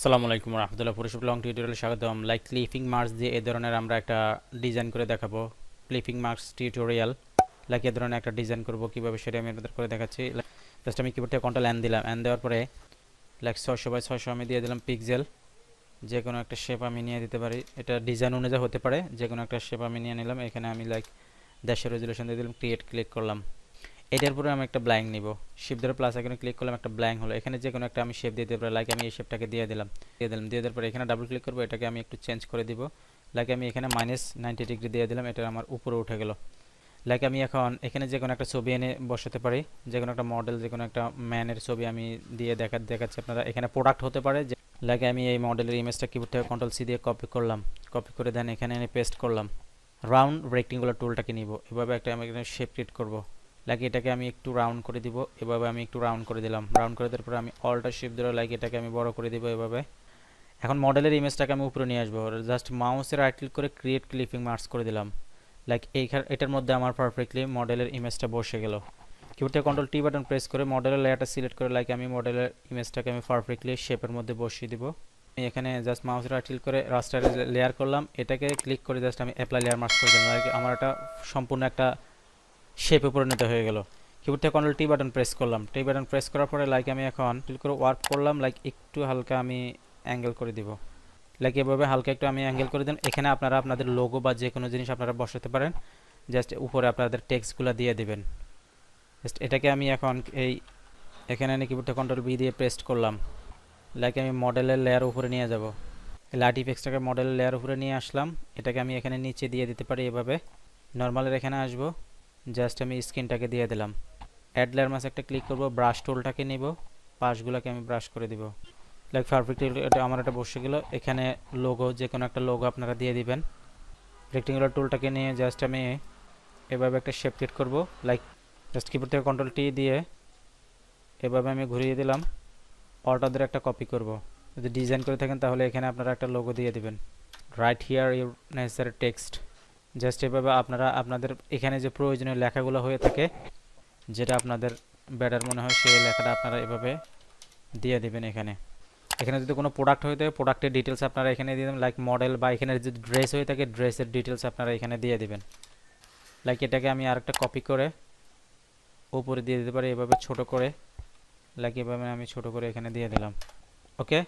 আসসালামু আলাইকুম রহমতুল্লাহ পুরুষ লং টিউটোরিয়ালে স্বাগতম। লাইক ক্লিপিং মার্কস দিয়ে এই ধরনের আমরা একটা ডিজাইন করে দেখাবো। ক্লিপিং মার্কস টিউটোরিয়াল লাইক এই ধরনের একটা ডিজাইন করব কিভাবে সেটা আমি আপনাদের করে দেখাচ্ছি। জাস্ট আমি কিবোর্ড থেকে কন্ট্রোল এন দিলাম, এন দেওয়ার পরে লাইক 600 বাই 600 আমি দিয়ে দিলাম পিক্সেল। যে কোনো একটা শেপ আমি নিয়ে দিতে পারি, এটা ডিজাইন অনুযায়ী হতে পারে। যে কোনো একটা শেপ আমি নিয়ে নিলাম। এখানে আমি লাইক 1.5 রেজুলেশন দিয়ে দিলাম, ক্রিয়েট ক্লিক করলাম। এটার পরে আমি একটা ব্ল্যাঙ্ক নিব, শিফট ধরে প্লাস আইকনে ক্লিক করলাম, একটা ব্ল্যাঙ্ক হলো। এখানে যে কোনো একটা আমি শেপ দিয়ে দিতে পারি, লাইক আমি এই শেপটাকে দিয়ে দেওয়ার পরে এখানে ডাবল ক্লিক করব, এটাকে আমি একটু চেঞ্জ করে দিব। লাইক আমি এখানে -90 ডিগ্রি দিয়ে দিলাম, এটা আমার উপরে উঠে গেল। লাইক আমি এখন এখানে যে কোনো একটা ছবি এনে বসাতে পারি, যে কোনো একটা মডেল, যে কোনো একটা ম্যানের ছবি আমি দিয়ে দেখাচ্ছি আপনারা। এখানে প্রোডাক্ট হতে পারে, যে লাইক আমি এই মডেলের ইমেজটা কিবোর্ড থেকে কন্ট্রোল সি দিয়ে কপি করলাম, কপি করে দেন এখানে এনে পেস্ট করলাম। রাউন্ড রেক্টেঙ্গুলার টুলটাকে নিব, এভাবে একটা আমি এখানে শেপ ক্রিয়েট করব। লাইক এটাকে আমি একটু রাউন্ড করে দিব, এভাবে আমি একটু রাউন্ড করে দিলাম। রাউন্ড করে দেওয়ার পরে আমি অল্টার শিফট ধরে লাইক এটাকে আমি বড় করে দিব এভাবে। এখন মডেলের ইমেজটাকে আমি উপরে নিয়ে আসবো, জাস্ট মাউসের রাইট ক্লিক করে ক্রিয়েট ক্লিপিং মার্কস করে দিলাম। লাইক এটার মধ্যে আমার পারফেক্টলি মডেলের ইমেজটা বসে গেল। কিবোর্ড থেকে কন্ট্রোল টি বাটন প্রেস করে মডেলের লেয়ারটা সিলেক্ট করে লাইক আমি মডেলের ইমেজটাকে আমি পারফেক্টলি শেপের মধ্যে বসিয়ে দিব। আমি এখানে জাস্ট মাউসের রাইট ক্লিক করে রাস্টার লেয়ার করলাম, এটাকে ক্লিক করে জাস্ট আমি অ্যাপ্লাই লেয়ার মার্কস করে দিলাম। লাইক আমার এটা সম্পূর্ণ একটা শেপে পরিণত হয়ে গেল। কিবোর্ড থেকে কন্ট্রোল টি বাটন প্রেস করলাম, টি বাটন প্রেস করার পরে লাইক আমি এখন ক্লিক করে ওয়ার্ক করলাম, লাইক একটু হালকা আমি অ্যাঙ্গেল করে দিব। লাইক এভাবে হালকা একটু আমি অ্যাঙ্গেল করে দিন। এখানে আপনারা আপনাদের লোগো বা যে কোনো জিনিস আপনারা বসাতে পারেন, জাস্ট উপরে আপনাদের টেক্সটগুলো দিয়ে দিবেন। জাস্ট এটাকে আমি এখন এখানে এনে কিবোর্ড থেকে কন্ট্রোল বি দিয়ে পেস্ট করলাম। লাইক আমি মডেলের লেয়ার উপরে নিয়ে যাব, লাইট ইফেক্টসটাকে মডেলের লেয়ার উপরে নিয়ে আসলাম। এটাকে আমি এখানে নিচে দিয়ে দিতে পারি এভাবে। নর্মালের এখানে আসবো, জাস্ট আমি স্ক্রিনটাকে দিয়ে দিলাম। অ্যাড লেয়ার মাস একটা ক্লিক করব, ব্রাশ টুলটাকে নিব, পাশগুলোকে আমি ব্রাশ করে দিব। লাইক পারফেক্টলি এটা আমার এটা বসে গেল। এখানে লোগো, যে কোনো একটা লোগো আপনারা দিয়ে দিবেন। রেক্টেঙ্গুলার টুলটাকে নিয়ে জাস্ট আমি এভাবে একটা শেপ ক্রিয়েট করব। লাইক জাস্ট কিবোর্ড থেকে কন্ট্রোল টি দিয়ে এভাবে আমি ঘুরিয়ে দিলাম। অল্টারদের একটা কপি করব। যদি ডিজাইন করে থাকেন তাহলে এখানে আপনারা একটা লোগো দিয়ে দিবেন, right here your necessary text. Just এভাবে আপনারা আপনাদের এখানে যে প্রয়োজনীয় লেখাগুলো হয়ে থাকে, যেটা আপনাদের বেটার মনে হয় সেই লেখাটা আপনারা এভাবে দিয়ে দিবেন। এখানে যদি কোনো প্রোডাক্ট হয়ে থাকে প্রোডাক্টের ডিটেলস আপনারা এখানে দিয়ে দেবেন, লাইক মডেল বা এখানে যদি ড্রেস হয়ে থাকে ড্রেসের ডিটেলস আপনারা এখানে দিয়ে দিবেন। লাইক এটাকে আমি আরেকটা কপি করে উপরে দিয়ে দিতে পারি এভাবে ছোট করে, লাইক এভাবে আমি ছোট করে এখানে দিয়ে দিলাম। ওকে।